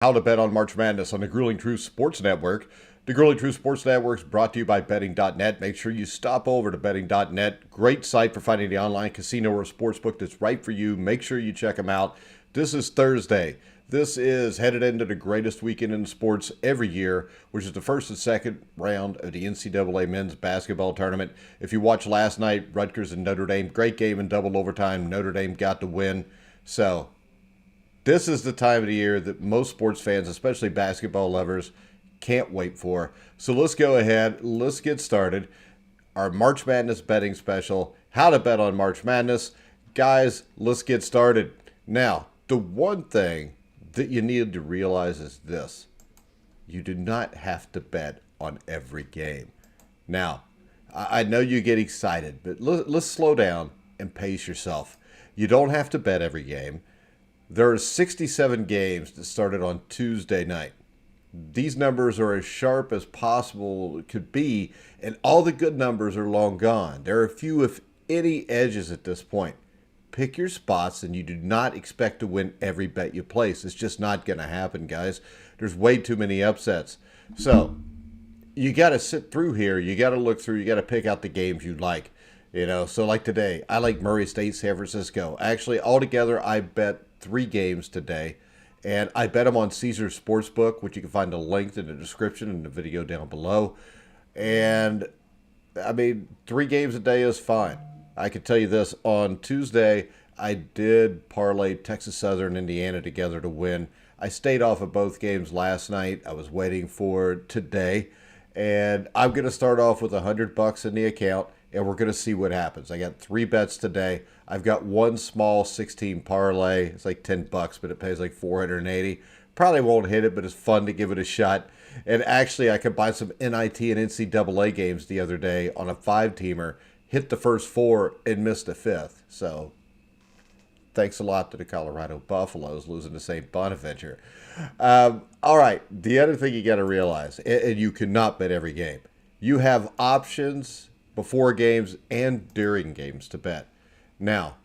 How to bet on March Madness on the Grueling Truth Sports Network. The Grueling Truth Sports Network is brought to you by betting.net. Make sure you stop over to betting.net. Great site for finding the online casino or sportsbook that's right for you. Make sure you check them out. This is Thursday. This is headed into the greatest weekend in sports every year, which is the first and second round of the NCAA men's basketball tournament. If you watched last night, Rutgers and Notre Dame, great game in double overtime. Notre Dame got the win. So this is the time of the year that most sports fans, especially basketball lovers, can't wait for. So let's go ahead. Let's get started. Our March Madness betting special. How to bet on March Madness. Guys, let's get started. Now, the one thing that you need to realize is this. You do not have to bet on every game. Now, I know you get excited, but let's slow down and pace yourself. You don't have to bet every game. There are 67 games that started on Tuesday night. These numbers are as sharp as possible could be, and all the good numbers are long gone. There are a few, if any, edges at this point. Pick your spots, and you do not expect to win every bet you place. It's just not going to happen, guys. There's way too many upsets. So you got to sit through here. You got to look through. You got to pick out the games you like. So like today, I like Murray State, San Francisco. Actually, altogether, I bet 3 games today. And I bet them on Caesars Sportsbook, which you can find a link in the description and the video down below. And, 3 games a day is fine. I can tell you this, on Tuesday, I did parlay Texas Southern, Indiana together to win. I stayed off of both games last night. I was waiting for today. And I'm going to start off with $100 in the account, and we're going to see what happens. I got 3 bets today. I've got one small 16 parlay. It's like $10, but it pays like $480. Probably won't hit it, but it's fun to give it a shot. And actually, I could buy some NIT and NCAA games the other day on a 5-teamer, hit the first 4, and missed the 5th. So thanks a lot to the Colorado Buffaloes losing to St. Bonaventure. All right, the other thing you got to realize, and you cannot bet every game. You have options before games and during games to bet. Now,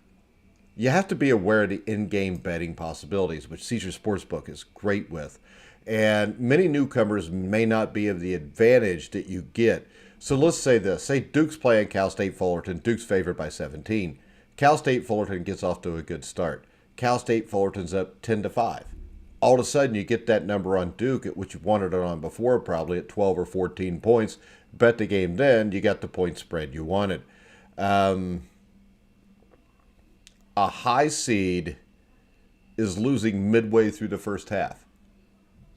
you have to be aware of the in-game betting possibilities, which Caesars Sportsbook is great with. And many newcomers may not be of the advantage that you get. So let's say this. Say Duke's playing Cal State Fullerton. Duke's favored by 17. Cal State Fullerton gets off to a good start. Cal State Fullerton's up 10-5. All of a sudden, you get that number on Duke, at which you wanted it on before, probably at 12 or 14 points. Bet the game then, you got the point spread you wanted. A high seed is losing midway through the first half.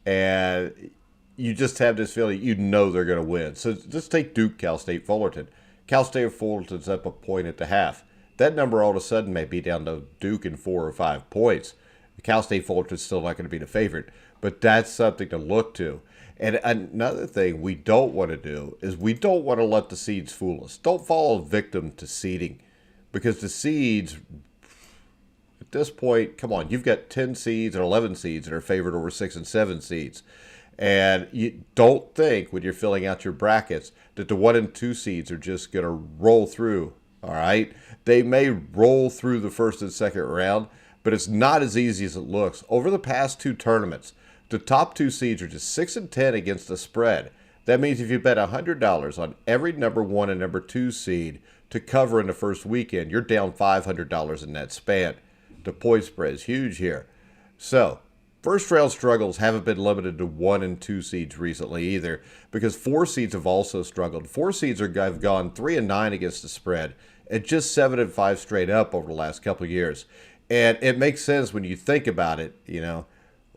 And you just have this feeling they're going to win. So just take Duke, Cal State Fullerton. Cal State Fullerton's up a point at the half. That number all of a sudden may be down to Duke in 4 or 5 points. Cal State Fullerton's still not going to be the favorite. But that's something to look to. And another thing we don't want to do is we don't want to let the seeds fool us. Don't fall victim to seeding. Because the seeds, at this point, come on, you've got 10 seeds or 11 seeds that are favored over 6 and 7 seeds. And you don't think when you're filling out your brackets that the 1 and 2 seeds are just going to roll through, all right? They may roll through the first and second round, but it's not as easy as it looks. Over the past 2 tournaments, the top 2 seeds are just 6 and 10 against the spread. That means if you bet $100 on every number 1 and number 2 seed to cover in the first weekend, you're down $500 in that span. The point spread is huge here. So, first round struggles haven't been limited to 1 and 2 seeds recently either, because 4 seeds have also struggled. 4 seeds have gone 3 and 9 against the spread, and just 7 and 5 straight up over the last couple of years. And it makes sense when you think about it,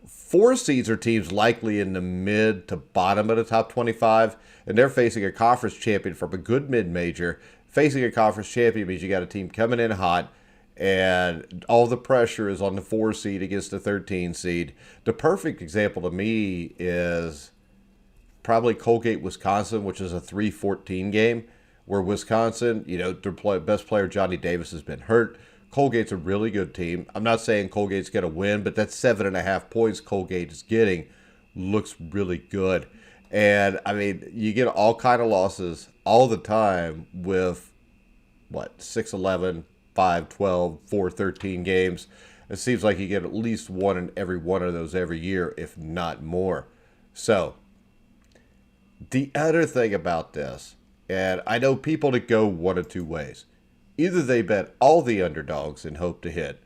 4 seeds are teams likely in the mid to bottom of the top 25, and they're facing a conference champion from a good mid-major. Facing a conference champion means you got a team coming in hot, and all the pressure is on the 4 seed against the 13 seed. The perfect example to me is probably Colgate, Wisconsin, which is a 3-14 game, where Wisconsin, their best player, Johnny Davis, has been hurt. Colgate's a really good team. I'm not saying Colgate's going to win, but that 7.5 points Colgate is getting looks really good. And, you get all kind of losses all the time with, 6-11, 5-12, 4-13 games. It seems like you get at least one in every one of those every year, if not more. So, the other thing about this, and I know people that go one of two ways. Either they bet all the underdogs and hope to hit,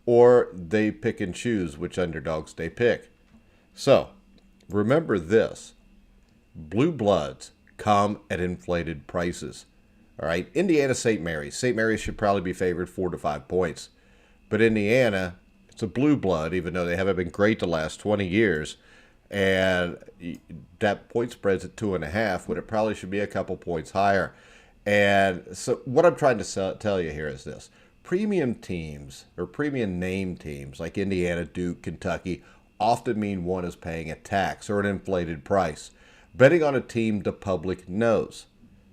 or they pick and choose which underdogs they pick. So, remember this. Blue bloods come at inflated prices. All right, Indiana St. Mary's. St. Mary's should probably be favored 4 to 5 points. But Indiana, it's a blue blood, even though they haven't been great the last 20 years. And that point spread's at 2.5, when it probably should be a couple points higher. And so what I'm trying to tell you here is this. Premium teams, or premium name teams, like Indiana, Duke, Kentucky, often mean one is paying a tax or an inflated price. Betting on a team the public knows.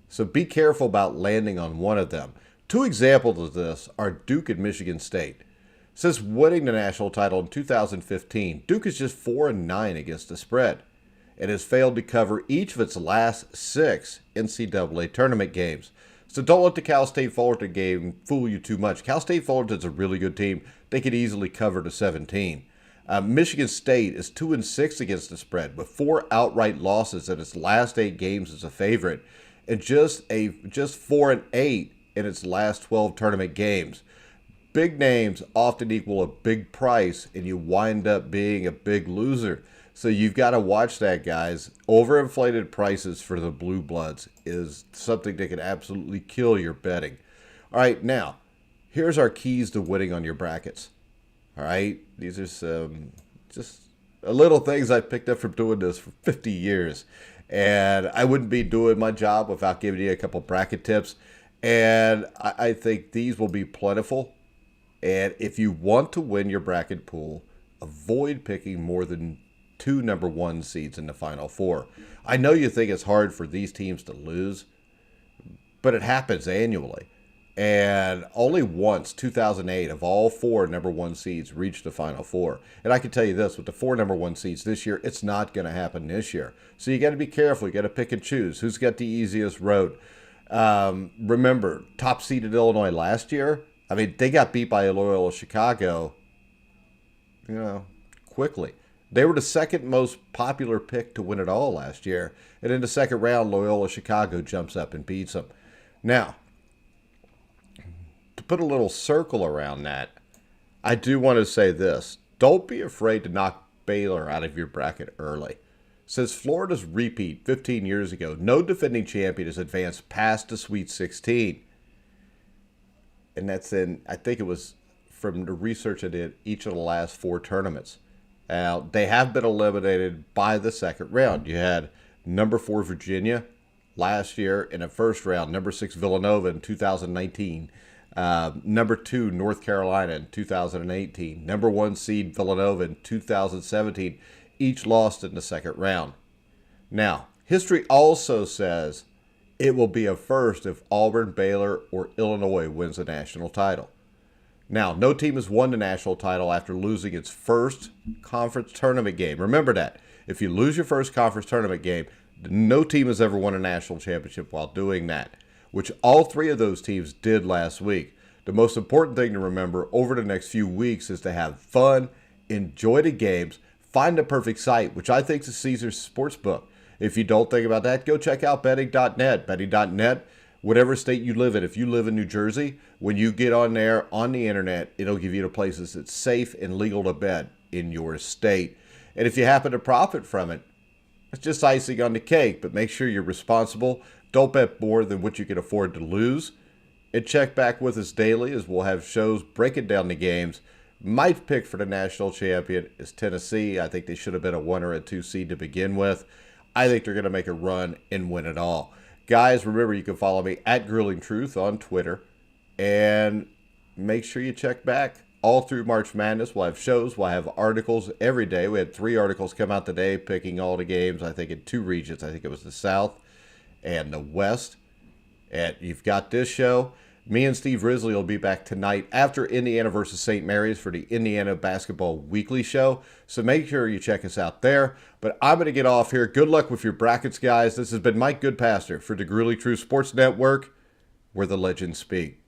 So be careful about landing on one of them. Two examples of this are Duke and Michigan State. Since winning the national title in 2015, Duke is just 4-9 against the spread and has failed to cover each of its last 6 NCAA tournament games. So don't let the Cal State Fullerton game fool you too much. Cal State Fullerton's a really good team. They could easily cover the 17. Michigan State is 2-6 against the spread with 4 outright losses in its last 8 games as a favorite, and just 4-8 in its last 12 tournament games. Big names often equal a big price, and you wind up being a big loser. So you've got to watch that, guys. Overinflated prices for the Blue Bloods is something that can absolutely kill your betting. All right, now, here's our keys to winning on your brackets. All right, these are some just little things I picked up from doing this for 50 years. And I wouldn't be doing my job without giving you a couple bracket tips. And I think these will be plentiful. And if you want to win your bracket pool, avoid picking more than 2 number 1 seeds in the Final Four. I know you think it's hard for these teams to lose, but it happens annually. And only once, 2008, of all 4 number 1 seeds reached the Final Four. And I can tell you this, with the 4 number 1 seeds this year, it's not going to happen this year. So you got to be careful. You got to pick and choose. Who's got the easiest road? Remember, top seeded Illinois last year, I mean, they got beat by Loyola Chicago, quickly. They were the second most popular pick to win it all last year. And in the second round, Loyola Chicago jumps up and beats them. Now, to put a little circle around that, I do want to say this. Don't be afraid to knock Baylor out of your bracket early. Since Florida's repeat 15 years ago, no defending champion has advanced past the Sweet 16. And that's in, I think it was from the research I did, each of the last 4 tournaments. Now, they have been eliminated by the second round. You had number 4 Virginia last year in the first round, number 6 Villanova in 2019, number 2 North Carolina in 2018, number 1 seed Villanova in 2017, each lost in the second round. Now, history also says it will be a first if Auburn, Baylor, or Illinois wins the national title. Now, no team has won the national title after losing its first conference tournament game. Remember that. If you lose your first conference tournament game, no team has ever won a national championship while doing that, which all 3 of those teams did last week. The most important thing to remember over the next few weeks is to have fun, enjoy the games, find the perfect site, which I think is Caesars Sportsbook. If you don't think about that, go check out betting.net. Betting.net, whatever state you live in. If you live in New Jersey, when you get on there on the internet, it'll give you the places that's safe and legal to bet in your state. And if you happen to profit from it, it's just icing on the cake, but make sure you're responsible. Don't bet more than what you can afford to lose. And check back with us daily as we'll have shows breaking down the games. My pick for the national champion is Tennessee. I think they should have been a 1 or a 2 seed to begin with. I think they're going to make a run and win it all. Guys, remember you can follow me at Grilling Truth on Twitter. And make sure you check back all through March Madness. We'll have shows. We'll have articles every day. We had 3 articles come out today picking all the games, I think, in 2 regions. I think it was the South and the West. And you've got this show. Me and Steve Risley will be back tonight after Indiana versus St. Mary's for the Indiana Basketball Weekly Show. So make sure you check us out there. But I'm going to get off here. Good luck with your brackets, guys. This has been Mike Goodpaster for the Grilling Truth Sports Network, where the legends speak.